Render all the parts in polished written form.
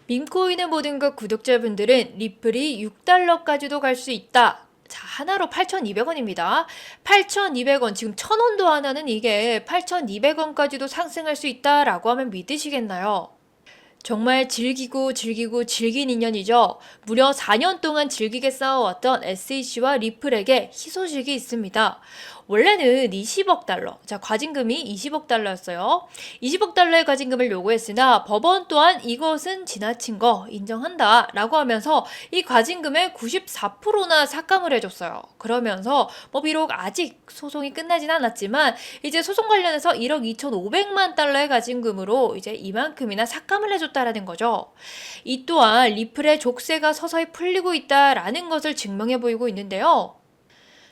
밈코인의 모든 것 구독자분들은 리플이 6달러까지도 갈 수 있다. 자, 하나로 8,200원입니다. 8,200원, 지금 1,000원도 안 하는 이게 8,200원까지도 상승할 수 있다라고 하면 믿으시겠나요? 정말 즐기고 즐긴 인연이죠. 무려 4년 동안 즐기게 싸워왔던 SEC와 리플에게 희소식이 있습니다. 원래는 20억 달러, 자, 과징금이 20억 달러였어요. 20억 달러의 과징금을 요구했으나 법원 또한 이것은 지나친 거 인정한다 라고 하면서 이 과징금의 94%나 삭감을 해줬어요. 그러면서 비록 아직 소송이 끝나진 않았지만 이제 소송 관련해서 1억 2,500만 달러의 과징금으로 이제 이만큼이나 삭감을 해줬다라는 거죠. 이 또한 리플의 족쇄가 서서히 풀리고 있다라는 것을 증명해 보이고 있는데요.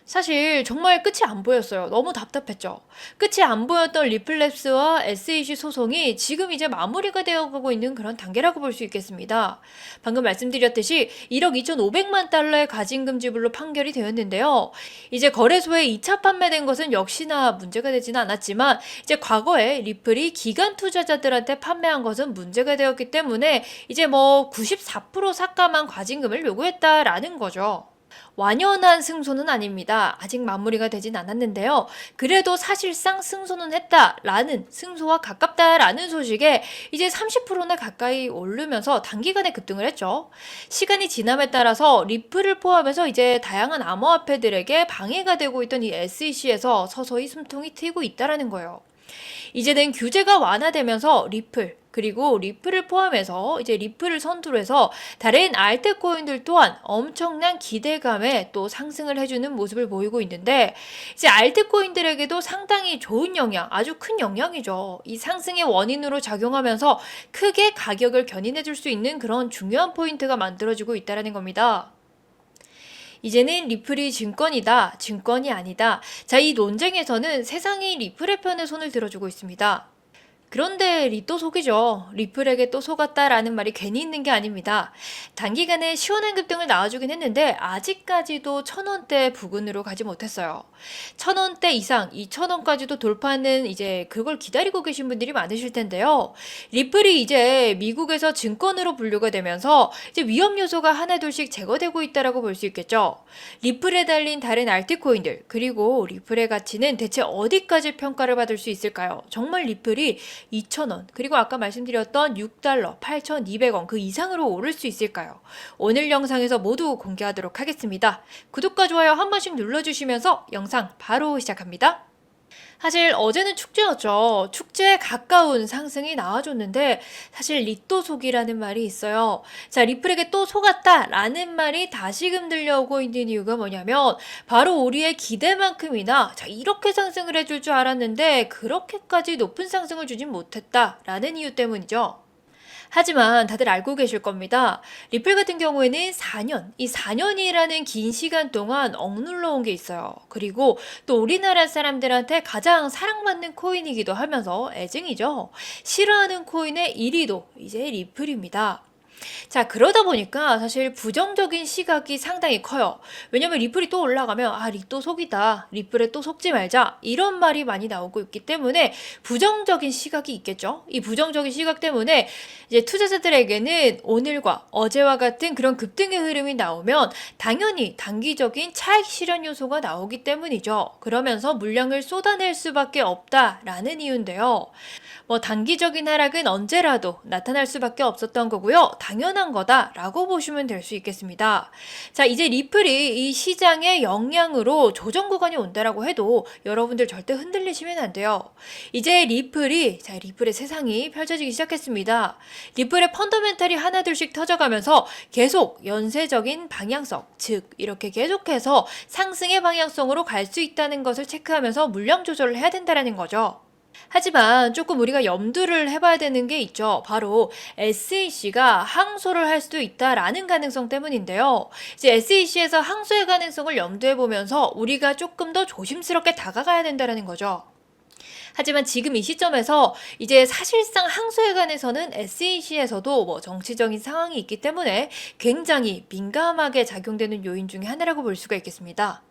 사실 정말 끝이 안 보였어요. 너무 답답했죠. 끝이 안 보였던 리플랩스와 SEC 소송이 지금 이제 마무리가 되어가고 있는 그런 단계라고 볼 수 있겠습니다. 방금 말씀드렸듯이 1억 2,500만 달러의 가징금 지불로 판결이 되었는데요. 이제 거래소에 2차 판매된 것은 역시나 문제가 되지는 않았지만 이제 과거에 리플이 기관 투자자들한테 판매한 것은 문제가 되었기 때문에 이제 94% 삭감한 과징금을 요구했다라는 거죠. 완연한 승소는 아닙니다. 아직 마무리가 되진 않았는데요. 그래도 사실상 승소는 했다라는, 승소와 가깝다라는 소식에 이제 30%나 가까이 오르면서 단기간에 급등을 했죠. 시간이 지남에 따라서 리플을 포함해서 이제 다양한 암호화폐들에게 방해가 되고 있던 이 SEC에서 서서히 숨통이 트이고 있다라는 거예요. 이제는 규제가 완화되면서 리플, 그리고 리플을 포함해서 이제 리플을 선두로 해서 다른 알트코인들 또한 엄청난 기대감에 또 상승을 해주는 모습을 보이고 있는데, 이제 알트코인들에게도 상당히 좋은 영향, 아주 큰 영향이죠. 이 상승의 원인으로 작용하면서 크게 가격을 견인해 줄 수 있는 그런 중요한 포인트가 만들어지고 있다는 겁니다. 이제는 리플이 증권이다, 증권이 아니다. 자, 이 논쟁에서는 세상이 리플의 편에 손을 들어주고 있습니다. 그런데 또 속이죠. 리플에게 또 속았다라는 말이 괜히 있는 게 아닙니다. 단기간에 시원한 급등을 나와주긴 했는데 아직까지도 1,000원대 부근으로 가지 못했어요. 1,000원대 이상, 2,000원까지도 돌파하는 이제 그걸 기다리고 계신 분들이 많으실 텐데요. 리플이 이제 미국에서 증권으로 분류가 되면서 이제 위험 요소가 하나둘씩 제거되고 있다라고 볼 수 있겠죠. 리플에 달린 다른 알트코인들, 그리고 리플의 가치는 대체 어디까지 평가를 받을 수 있을까요? 정말 리플이 2,000원, 그리고 아까 말씀드렸던 6달러, 8,200원 그 이상으로 오를 수 있을까요? 오늘 영상에서 모두 공개하도록 하겠습니다. 구독과 좋아요 한 번씩 눌러주시면서 영상 바로 시작합니다. 사실 어제는 축제였죠. 축제에 가까운 상승이 나와줬는데 사실 리또 속이라는 말이 있어요. 자, 리플에게 또 속았다라는 말이 다시금 들려오고 있는 이유가 뭐냐면 바로 우리의 기대만큼이나 자, 이렇게 상승을 해줄 줄 알았는데 그렇게까지 높은 상승을 주진 못했다라는 이유 때문이죠. 하지만 다들 알고 계실 겁니다. 리플 같은 경우에는 4년, 이 4년이라는 긴 시간 동안 억눌러 온 게 있어요. 그리고 또 우리나라 사람들한테 가장 사랑받는 코인이기도 하면서 애증이죠. 싫어하는 코인의 1위도 이제 리플입니다. 자, 그러다 보니까 사실 부정적인 시각이 상당히 커요. 왜냐면 리플이 또 올라가면 또 속이다. 리플에 또 속지 말자. 이런 말이 많이 나오고 있기 때문에 부정적인 시각이 있겠죠. 이 부정적인 시각 때문에 이제 투자자들에게는 오늘과 어제와 같은 그런 급등의 흐름이 나오면 당연히 단기적인 차익 실현 요소가 나오기 때문이죠. 그러면서 물량을 쏟아낼 수밖에 없다라는 이유인데요. 단기적인 하락은 언제라도 나타날 수밖에 없었던 거고요. 당연한 거다라고 보시면 될 수 있겠습니다. 자, 이제 리플이 이 시장의 영향으로 조정 구간이 온다라고 해도 여러분들 절대 흔들리시면 안 돼요. 이제 리플의 세상이 펼쳐지기 시작했습니다. 리플의 펀더멘탈이 하나둘씩 터져가면서 계속 연쇄적인 방향성, 즉 이렇게 계속해서 상승의 방향성으로 갈 수 있다는 것을 체크하면서 물량 조절을 해야 된다는 거죠. 하지만 조금 우리가 염두를 해봐야 되는 게 있죠. 바로 SEC가 항소를 할 수도 있다라는 가능성 때문인데요. 이제 SEC에서 항소의 가능성을 염두에 보면서 우리가 조금 더 조심스럽게 다가가야 된다는 거죠. 하지만 지금 이 시점에서 이제 사실상 항소에 관해서는 SEC에서도 정치적인 상황이 있기 때문에 굉장히 민감하게 작용되는 요인 중에 하나라고 볼 수가 있겠습니다.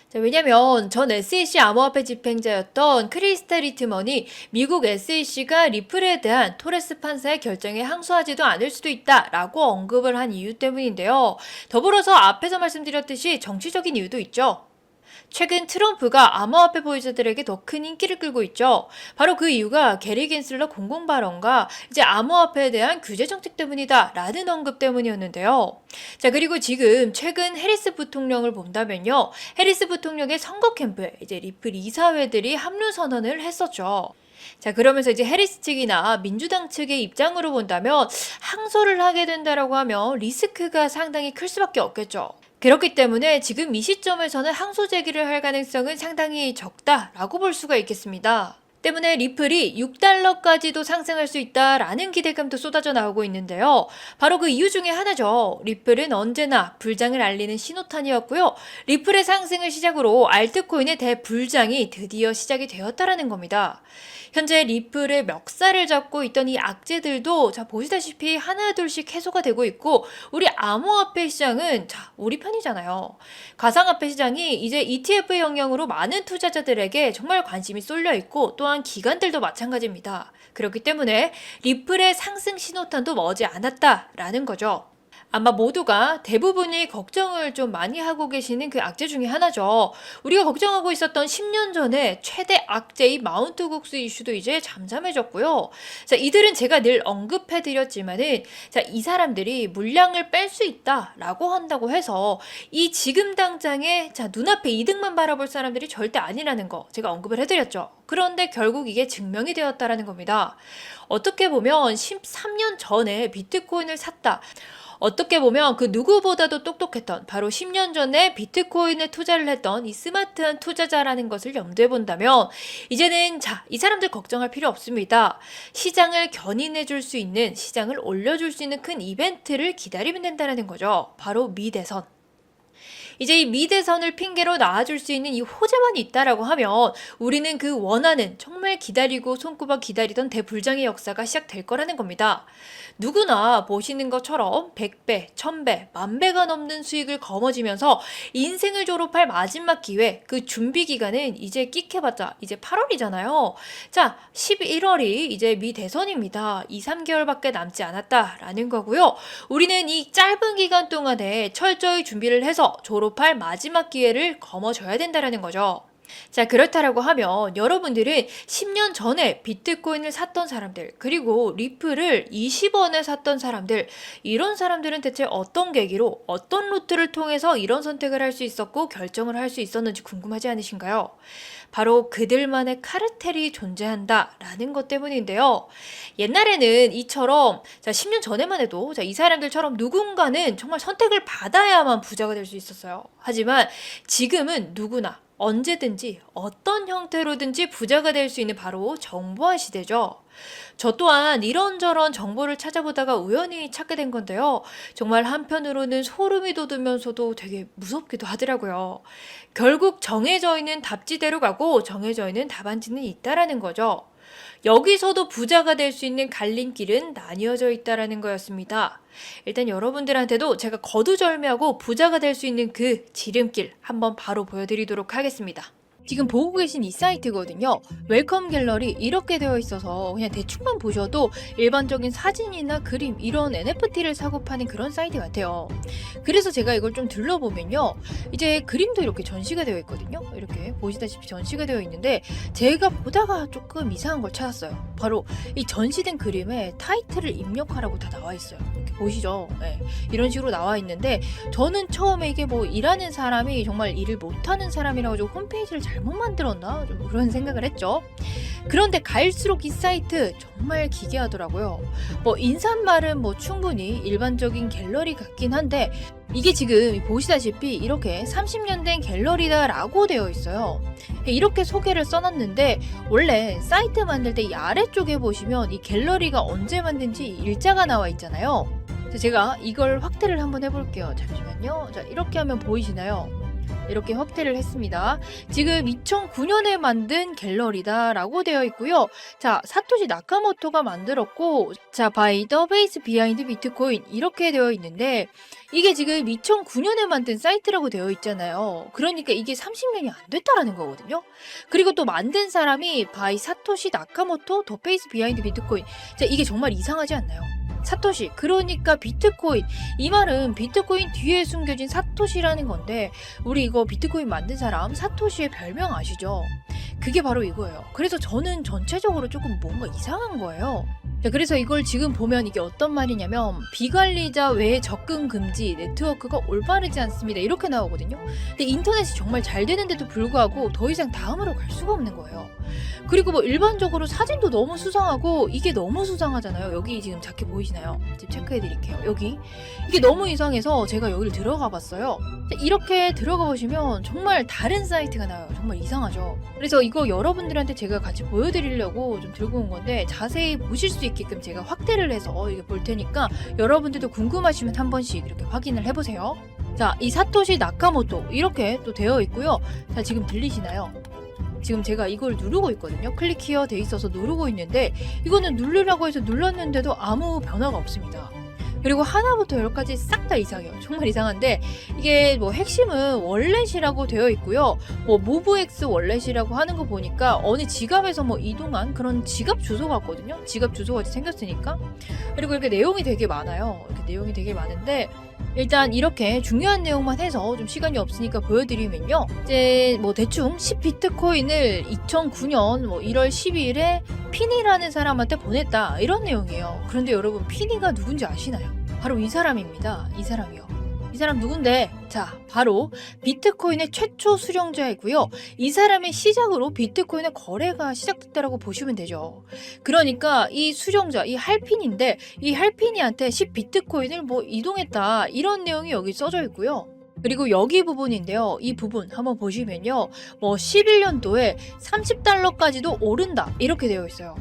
자, 왜냐면 전 SEC 암호화폐 집행자였던 크리스탈 리트먼이 미국 SEC가 리플에 대한 토레스 판사의 결정에 항소하지도 않을 수도 있다라고 언급을 한 이유 때문인데요. 더불어서 앞에서 말씀드렸듯이 정치적인 이유도 있죠. 최근 트럼프가 암호화폐 보유자들에게 더 큰 인기를 끌고 있죠. 바로 그 이유가 게리 겐슬러 공공 발언과 이제 암호화폐에 대한 규제 정책 때문이다 라는 언급 때문이었는데요. 자, 그리고 지금 최근 해리스 부통령을 본다면요. 해리스 부통령의 선거 캠프에 이제 리플 이사회들이 합류 선언을 했었죠. 자, 그러면서 이제 해리스 측이나 민주당 측의 입장으로 본다면 항소를 하게 된다라고 하면 리스크가 상당히 클 수밖에 없겠죠. 그렇기 때문에 지금 이 시점에서는 항소 제기를 할 가능성은 상당히 적다라고 볼 수가 있겠습니다. 때문에 리플이 6달러까지도 상승할 수 있다라는 기대감도 쏟아져 나오고 있는데요. 바로 그 이유 중에 하나죠. 리플은 언제나 불장을 알리는 신호탄이었고요. 리플의 상승을 시작으로 알트코인의 대불장이 드디어 시작이 되었다라는 겁니다. 현재 리플의 멱살을 잡고 있던 이 악재들도 자 보시다시피 하나둘씩 해소가 되고 있고 우리 암호화폐 시장은 자 우리 편이잖아요. 가상화폐 시장이 이제 ETF 영향으로 많은 투자자들에게 정말 관심이 쏠려 있고 또한 기관들도 마찬가지입니다. 그렇기 때문에 리플의 상승 신호탄도 머지 않았다라는 거죠. 아마 모두가 대부분이 걱정을 좀 많이 하고 계시는 그 악재 중에 하나죠. 우리가 걱정하고 있었던 10년 전에 최대 악재의 마운트 국수 이슈도 이제 잠잠해졌고요. 자, 이들은 제가 늘 언급해드렸지만은 자, 이 사람들이 물량을 뺄 수 있다라고 한다고 해서 이 지금 당장에 자, 눈앞에 이득만 바라볼 사람들이 절대 아니라는 거 제가 언급을 해드렸죠. 그런데 결국 이게 증명이 되었다라는 겁니다. 어떻게 보면 13년 전에 비트코인을 샀다. 어떻게 보면 그 누구보다도 똑똑했던 바로 10년 전에 비트코인에 투자를 했던 이 스마트한 투자자라는 것을 염두에 본다면 이제는 자, 이 사람들 걱정할 필요 없습니다. 시장을 견인해 줄 수 있는 시장을 올려줄 수 있는 큰 이벤트를 기다리면 된다는 거죠. 바로 미대선. 이제 이 미대선을 핑계로 나와줄 수 있는 이 호재만 있다라고 하면 우리는 그 원하는 정말 기다리고 손꼽아 기다리던 대불장의 역사가 시작될 거라는 겁니다. 누구나 보시는 것처럼 100배, 1000배, 10,000배가 넘는 수익을 거머쥐면서 인생을 졸업할 마지막 기회, 그 준비 기간은 이제 끽해봤자 이제 8월이잖아요. 자, 11월이 이제 미대선입니다. 2, 3개월밖에 남지 않았다라는 거고요. 우리는 이 짧은 기간 동안에 철저히 준비를 해서 졸업할 마지막 기회를 거머쥐어야 된다는 거죠. 자, 그렇다라고 하면 여러분들은 10년 전에 비트코인을 샀던 사람들 그리고 리플을 20원에 샀던 사람들 이런 사람들은 대체 어떤 계기로 어떤 루트를 통해서 이런 선택을 할 수 있었고 결정을 할 수 있었는지 궁금하지 않으신가요? 바로 그들만의 카르텔이 존재한다라는 것 때문인데요. 옛날에는 이처럼 자 10년 전에만 해도 자, 이 사람들처럼 누군가는 정말 선택을 받아야만 부자가 될 수 있었어요. 하지만 지금은 누구나 언제든지 어떤 형태로든지 부자가 될 수 있는 바로 정보화 시대죠. 저 또한 이런저런 정보를 찾아보다가 우연히 찾게 된 건데요. 정말 한편으로는 소름이 돋으면서도 되게 무섭기도 하더라고요. 결국 정해져 있는 답지대로 가고 정해져 있는 답안지는 있다라는 거죠. 여기서도 부자가 될 수 있는 갈림길은 나뉘어져 있다라는 거였습니다. 일단 여러분들한테도 제가 거두절미하고 부자가 될 수 있는 그 지름길 한번 바로 보여드리도록 하겠습니다. 지금 보고 계신 이 사이트거든요. 웰컴 갤러리 이렇게 되어 있어서 그냥 대충만 보셔도 일반적인 사진이나 그림 이런 NFT를 사고 파는 그런 사이트 같아요. 그래서 제가 이걸 좀 둘러보면요. 이제 그림도 이렇게 전시가 되어 있거든요. 이렇게 보시다시피 전시가 되어 있는데 제가 보다가 조금 이상한 걸 찾았어요. 바로 이 전시된 그림에 타이틀을 입력하라고 다 나와 있어요. 이렇게 보시죠. 네. 이런 식으로 나와 있는데 저는 처음에 이게 뭐 일하는 사람이 정말 일을 못하는 사람이라고 좀 홈페이지를 잘못 만들었나? 좀 그런 생각을 했죠. 그런데 갈수록 이 사이트 정말 기괴하더라고요. 뭐 인사말은 뭐 충분히 일반적인 갤러리 같긴 한데 이게 지금 보시다시피 이렇게 30년 된 갤러리다라고 되어 있어요. 이렇게 소개를 써놨는데 원래 사이트 만들 때 이 아래쪽에 보시면 이 갤러리가 언제 만든지 일자가 나와 있잖아요. 제가 이걸 확대를 한번 해볼게요. 잠시만요. 자, 이렇게 하면 보이시나요? 이렇게 확대를 했습니다. 지금 2009년에 만든 갤러리다라고 되어 있고요. 자, 사토시 나카모토가 만들었고, 자, by the base behind 비트코인 이렇게 되어 있는데 이게 지금 2009년에 만든 사이트라고 되어 있잖아요. 그러니까 이게 30년이 안 됐다라는 거거든요. 그리고 또 만든 사람이 by 사토시 나카모토 the base behind 비트코인. 자, 이게 정말 이상하지 않나요? 사토시, 그러니까 비트코인. 이 말은 비트코인 뒤에 숨겨진 사토시라는 건데 우리 이거 비트코인 만든 사람 사토시의 별명 아시죠? 그게 바로 이거예요. 그래서 저는 전체적으로 조금 뭔가 이상한 거예요. 자, 그래서 이걸 지금 보면 이게 어떤 말이냐면 비관리자 외 접근 금지, 네트워크가 올바르지 않습니다. 이렇게 나오거든요. 근데 인터넷이 정말 잘 되는데도 불구하고 더 이상 다음으로 갈 수가 없는 거예요. 그리고 뭐 일반적으로 사진도 너무 수상하고 이게 너무 수상하잖아요. 여기 지금 작게 보이시나요? 지금 체크해 드릴게요. 여기 이게 너무 이상해서 제가 여기를 들어가 봤어요. 이렇게 들어가 보시면 정말 다른 사이트가 나와요. 정말 이상하죠. 그래서 이거 여러분들한테 제가 같이 보여드리려고 좀 들고 온 건데 자세히 보실 수 있게끔 제가 확대를 해서 이게 볼 테니까 여러분들도 궁금하시면 한 번씩 이렇게 확인을 해보세요. 자, 이 사토시 나카모토 이렇게 또 되어 있고요. 자, 지금 들리시나요? 지금 제가 이걸 누르고 있거든요. 클릭 히어 돼 있어서 누르고 있는데 이거는 누르라고 해서 눌렀는데도 아무 변화가 없습니다. 그리고 하나부터 열까지 싹 다 이상해요. 정말 이상한데 이게 뭐 핵심은 월렛이라고 되어 있고요. 뭐 모브X 월렛이라고 하는 거 보니까 어느 지갑에서 뭐 이동한 그런 지갑 주소 같거든요. 지갑 주소 같이 생겼으니까. 그리고 이렇게 내용이 되게 많아요. 이렇게 내용이 되게 많은데 일단 이렇게 중요한 내용만 해서 좀 시간이 없으니까 보여드리면요. 이제 뭐 대충 10비트코인을 2009년 뭐 1월 12일에 피니라는 사람한테 보냈다 이런 내용이에요. 그런데 여러분 피니가 누군지 아시나요? 바로 이 사람입니다. 이 사람이요. 이 사람 누군데? 자, 바로 비트코인의 최초 수령자이고요. 이 사람의 시작으로 비트코인의 거래가 시작됐다라고 보시면 되죠. 그러니까 이 수령자, 이 할핀인데 이 할핀이한테 10비트코인을 뭐 이동했다 이런 내용이 여기 써져 있고요. 그리고 여기 부분인데요. 이 부분 한번 보시면요. 뭐 11년도에 30달러까지도 오른다 이렇게 되어 있어요.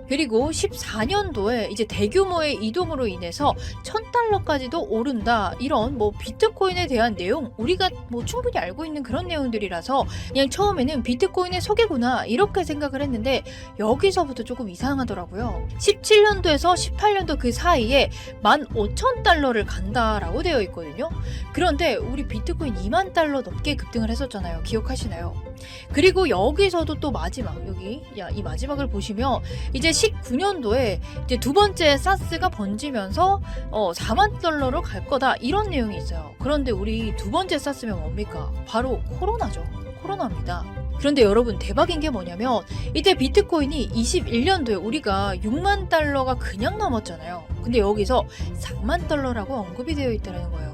그리고 14년도에 이제 대규모의 이동으로 인해서 1000달러까지도 오른다. 이런 뭐 비트코인에 대한 내용 우리가 뭐 충분히 알고 있는 그런 내용들이라서 그냥 처음에는 비트코인의 소개구나 이렇게 생각을 했는데 여기서부터 조금 이상하더라고요. 17년도에서 18년도 그 사이에 15,000달러를 간다라고 되어 있거든요. 그런데 우리 비트코인 2만 달러 넘게 급등을 했었잖아요. 기억하시나요? 그리고 여기서도 또 마지막 여기 이 마지막을 보시면 이제 19년도에 이제 두 번째 사스가 번지면서 4만 달러로 갈 거다 이런 내용이 있어요. 그런데 우리 두 번째 사스면 뭡니까? 바로 코로나죠. 코로나입니다. 그런데 여러분 대박인 게 뭐냐면 이때 비트코인이 21년도에 우리가 6만 달러가 그냥 넘었잖아요. 근데 여기서 4만 달러라고 언급이 되어 있다는 거예요.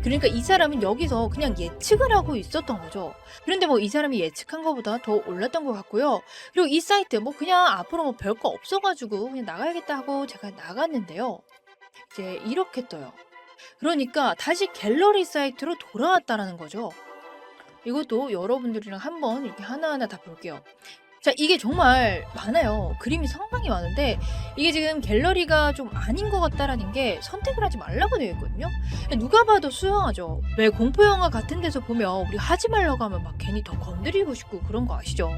그러니까 이 사람은 여기서 그냥 예측을 하고 있었던 거죠. 그런데 뭐 이 사람이 예측한 것보다 더 올랐던 것 같고요. 그리고 이 사이트 뭐 그냥 앞으로 뭐 별거 없어가지고 그냥 나가야겠다 하고 제가 나갔는데요. 이제 이렇게 떠요. 그러니까 다시 갤러리 사이트로 돌아왔다라는 거죠. 이것도 여러분들이랑 한번 이렇게 하나하나 다 볼게요. 자, 이게 정말 많아요. 그림이 상당히 많은데 이게 지금 갤러리가 좀 아닌 것 같다라는 게 선택을 하지 말라고 되어 있거든요. 누가 봐도 수상하죠. 왜 공포영화 같은 데서 보면 우리 하지 말라고 하면 막 괜히 더 건드리고 싶고 그런 거 아시죠?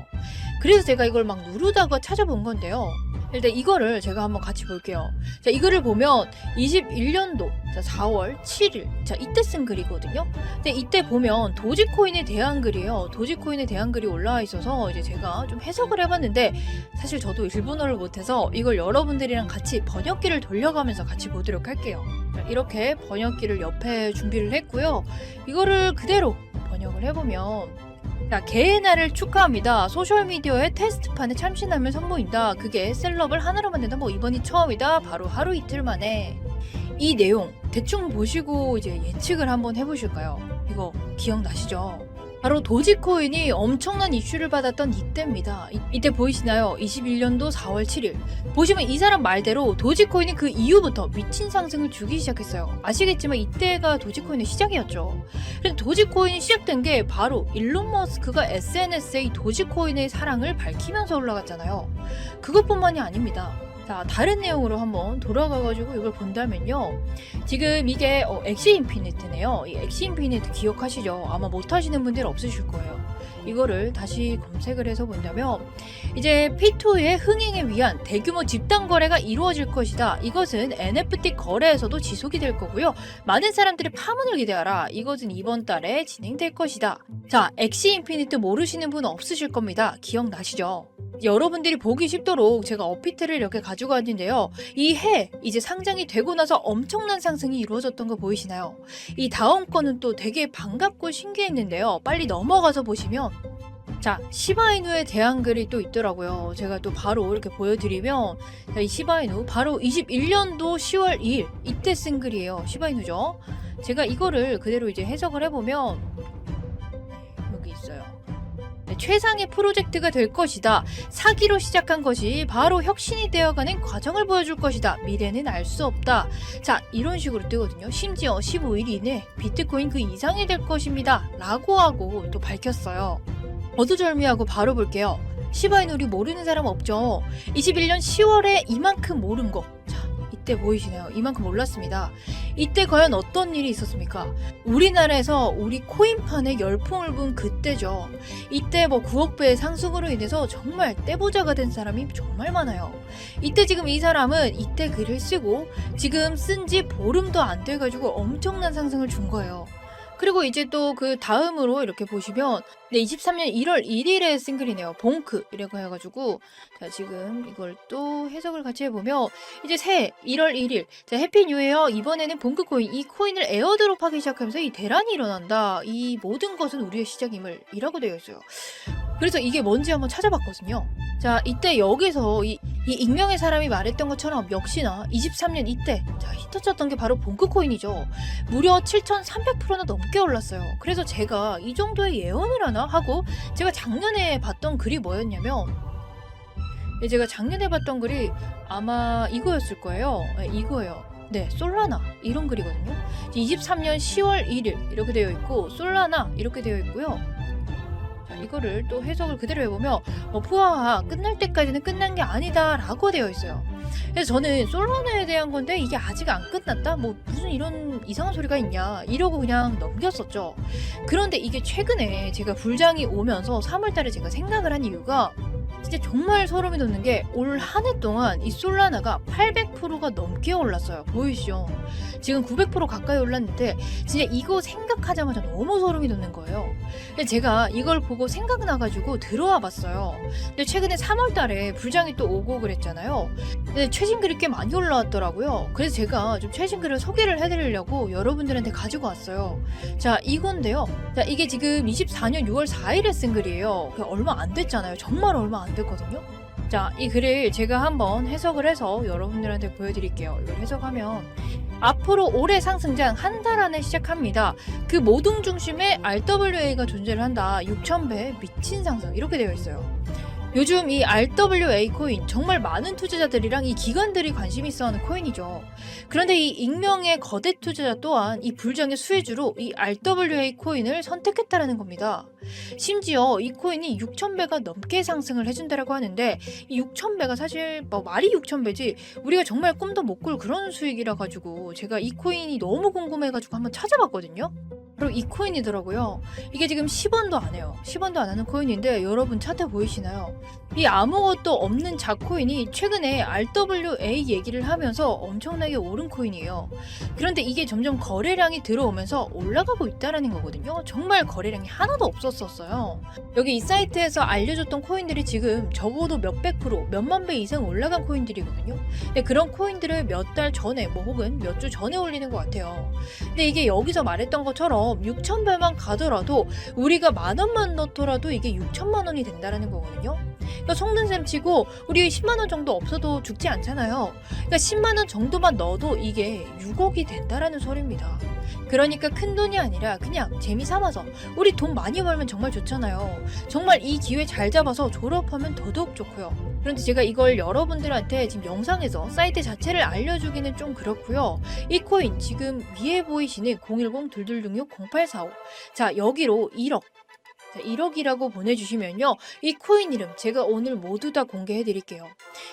그래서 제가 이걸 막 누르다가 찾아본 건데요. 일단 이거를 제가 한번 같이 볼게요. 자, 이거를 보면 21년도 자, 4월 7일 자, 이때 쓴 글이거든요. 근데 이때 보면 도지코인에 대한 글이에요. 도지코인에 대한 글이 올라와 있어서 이제 제가 좀 해석을 해봤는데 사실 저도 일본어를 못해서 이걸 여러분들이랑 같이 번역기를 돌려가면서 같이 보도록 할게요. 자, 이렇게 번역기를 옆에 준비를 했고요. 이거를 그대로 번역을 해보면 자, 개의 날을 축하합니다. 소셜미디어의 테스트판에 참신함을 선보인다. 그게 셀럽을 하나로 만든다. 뭐 이번이 처음이다. 바로 하루 이틀 만에. 이 내용 대충 보시고 이제 예측을 한번 해보실까요? 이거 기억나시죠? 바로 도지코인이 엄청난 이슈를 받았던 이때입니다. 이때 보이시나요? 21년도 4월 7일. 보시면 이 사람 말대로 도지코인이 그 이후부터 미친 상승을 주기 시작했어요. 아시겠지만 이때가 도지코인의 시작이었죠. 그래서 도지코인이 시작된 게 바로 일론 머스크가 SNS에 이 도지코인의 사랑을 밝히면서 올라갔잖아요. 그것뿐만이 아닙니다. 자, 다른 내용으로 한번 돌아가가지고 이걸 본다면요. 지금 이게 엑시 인피니트네요. 이 엑시 인피니트 기억하시죠? 아마 못하시는 분들 없으실 거예요. 이거를 다시 검색을 해서 본다면 이제 P2의 흥행에 위한 대규모 집단 거래가 이루어질 것이다. 이것은 NFT 거래에서도 지속이 될 거고요. 많은 사람들이 파문을 기대하라. 이것은 이번 달에 진행될 것이다. 자, 엑시 인피니트 모르시는 분 없으실 겁니다. 기억나시죠? 여러분들이 보기 쉽도록 제가 어피트를 이렇게 가지고 왔는데요. 이 해 이제 상장이 되고 나서 엄청난 상승이 이루어졌던 거 보이시나요? 이 다음 거는 또 되게 반갑고 신기했는데요. 빨리 넘어가서 보시면 자, 시바이누에 대한 글이 또 있더라고요. 제가 또 바로 이렇게 보여드리면 자, 이 시바이누 바로 21년도 10월 2일 이때 쓴 글이에요. 시바이누죠. 제가 이거를 그대로 이제 해석을 해보면 여기 있어요. 최상의 프로젝트가 될 것이다. 사기로 시작한 것이 바로 혁신이 되어가는 과정을 보여줄 것이다. 미래는 알 수 없다. 자, 이런 식으로 뜨거든요. 심지어 15일 이내 비트코인 그 이상이 될 것입니다. 라고 하고 또 밝혔어요. 거두절미하고 바로 볼게요. 시바이누 우리 모르는 사람 없죠? 21년 10월에 이만큼 오른 거. 자, 이때 보이시나요? 이만큼 올랐습니다. 이때 과연 어떤 일이 있었습니까? 우리나라에서 우리 코인판에 열풍을 분 그때죠. 이때 뭐 9억 배의 상승으로 인해서 정말 떼부자가 된 사람이 정말 많아요. 이때 지금 이 사람은 이때 글을 쓰고 지금 쓴 지 보름도 안 돼가지고 엄청난 상승을 준 거예요. 그리고 이제 또 그 다음으로 이렇게 보시면 23년 1월 1일에 쓴 글이네요. 봉크 이라고 해가지고 자, 지금 이걸 또 해석을 같이 해보면 이제 새해 1월 1일 자, 해피 뉴 이어 이번에는 봉크 코인 이 코인을 에어드롭하기 시작하면서 이 대란이 일어난다. 이 모든 것은 우리의 시작임을 이라고 되어 있어요. 그래서 이게 뭔지 한번 찾아봤거든요. 자, 이때 여기서 이 익명의 사람이 말했던 것처럼 역시나 23년 이때 자, 히터쳤던 게 바로 봉크코인이죠. 무려 7,300%나 넘게 올랐어요. 그래서 제가 이 정도의 예언을 하나 하고 제가 작년에 봤던 글이 뭐였냐면 제가 작년에 봤던 글이 아마 이거였을 거예요. 네, 이거예요. 네, 솔라나 이런 글이거든요. 23년 10월 1일 이렇게 되어 있고 솔라나 이렇게 되어 있고요. 이거를 또 해석을 그대로 해보면 푸하하 끝날 때까지는 끝난 게 아니다 라고 되어 있어요. 그래서 저는 솔라나에 대한 건데 이게 아직 안 끝났다? 뭐 무슨 이런 이상한 소리가 있냐 이러고 그냥 넘겼었죠. 그런데 이게 최근에 제가 불장이 오면서 3월달에 제가 생각을 한 이유가 진짜 정말 소름이 돋는 게 올 한 해 동안 이 솔라나가 800%가 넘게 올랐어요. 보이시죠? 지금 900% 가까이 올랐는데 진짜 이거 생각하자마자 너무 소름이 돋는 거예요. 근데 제가 이걸 보고 생각나가지고 들어와 봤어요. 근데 최근에 3월달에 불장이 또 오고 그랬잖아요. 근데 최신 글이 꽤 많이 올라왔더라고요. 그래서 제가 좀 최신 글을 소개를 해드리려고 여러분들한테 가지고 왔어요. 자, 이건데요. 자, 이게 지금 24년 6월 4일에 쓴 글이에요. 얼마 안 됐잖아요. 정말 얼마 안 됐거든요. 자, 이 글을 제가 한번 해석을 해서 여러분들한테 보여드릴게요. 이걸 해석하면 앞으로 올해 상승장 한 달 안에 시작합니다. 그 모든 중심에 RWA가 존재를 한다. 6,000배 미친 상승 이렇게 되어 있어요. 요즘 이 RWA 코인 정말 많은 투자자들이랑 이 기관들이 관심이 있어하는 코인이죠. 그런데 이 익명의 거대 투자자 또한 이 불장의 수혜주로 이 RWA 코인을 선택했다라는 겁니다. 심지어 이 코인이 6,000배가 넘게 상승을 해준다라고 하는데 이 6,000배가 사실 뭐 말이 6,000배지 우리가 정말 꿈도 못 꿀 그런 수익이라 가지고 제가 이 코인이 너무 궁금해가지고 한번 찾아봤거든요. 바로 이 코인이더라고요. 이게 지금 10원도 안 해요. 10원도 안 하는 코인인데 여러분 차트 보이시나요? 이 아무것도 없는 자코인이 최근에 RWA 얘기를 하면서 엄청나게 오른 코인이에요. 그런데 이게 점점 거래량이 들어오면서 올라가고 있다라는 거거든요. 정말 거래량이 하나도 없었어요. 여기 이 사이트에서 알려줬던 코인들이 지금 적어도 몇백 프로, 몇만 배 이상 올라간 코인들이거든요. 근데 그런 코인들을 몇 달 전에 뭐 혹은 몇 주 전에 올리는 것 같아요. 근데 이게 여기서 말했던 것처럼 6,000배만 가더라도 우리가 10,000원만 넣더라도 이게 6,000만 원이 된다라는 거거든요. 그러니까 속는셈 치고 우리 10만 원 정도 없어도 죽지 않잖아요. 그러니까 10만 원 정도만 넣어도 이게 6억이 된다라는 소리입니다. 그러니까 큰 돈이 아니라 그냥 재미 삼아서 우리 돈 많이 벌면 정말 좋잖아요. 정말 이 기회 잘 잡아서 졸업하면 더더욱 좋고요. 그런데 제가 이걸 여러분들한테 지금 영상에서 사이트 자체를 알려주기는 좀 그렇고요. 이 코인 지금 위에 보이시는 010-2266-0845 자, 여기로 1억 자, 1억이라고 보내주시면요. 이 코인 이름 제가 오늘 모두 다 공개해 드릴게요.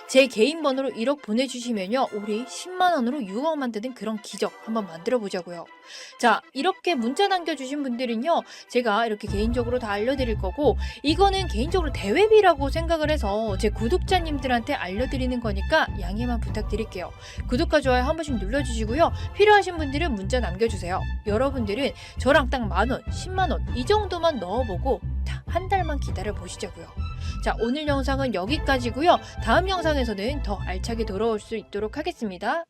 제 개인 번호로 1억 보내주시면요. 우리 10만 원으로 6억 만드는 그런 기적 한번 만들어 보자고요. 자, 이렇게 문자 남겨주신 분들은요. 제가 이렇게 개인적으로 다 알려드릴 거고, 이거는 개인적으로 대회비라고 생각을 해서 제 구독자님들한테 알려드리는 거니까 양해만 부탁드릴게요. 구독과 좋아요 한 번씩 눌러주시고요. 필요하신 분들은 문자 남겨주세요. 여러분들은 저랑 딱 10,000원, 10만원 이 정도만 넣어보고 한 달만 기다려 보시자고요. 자, 오늘 영상은 여기까지고요. 다음 영상에서는 더 알차게 돌아올 수 있도록 하겠습니다.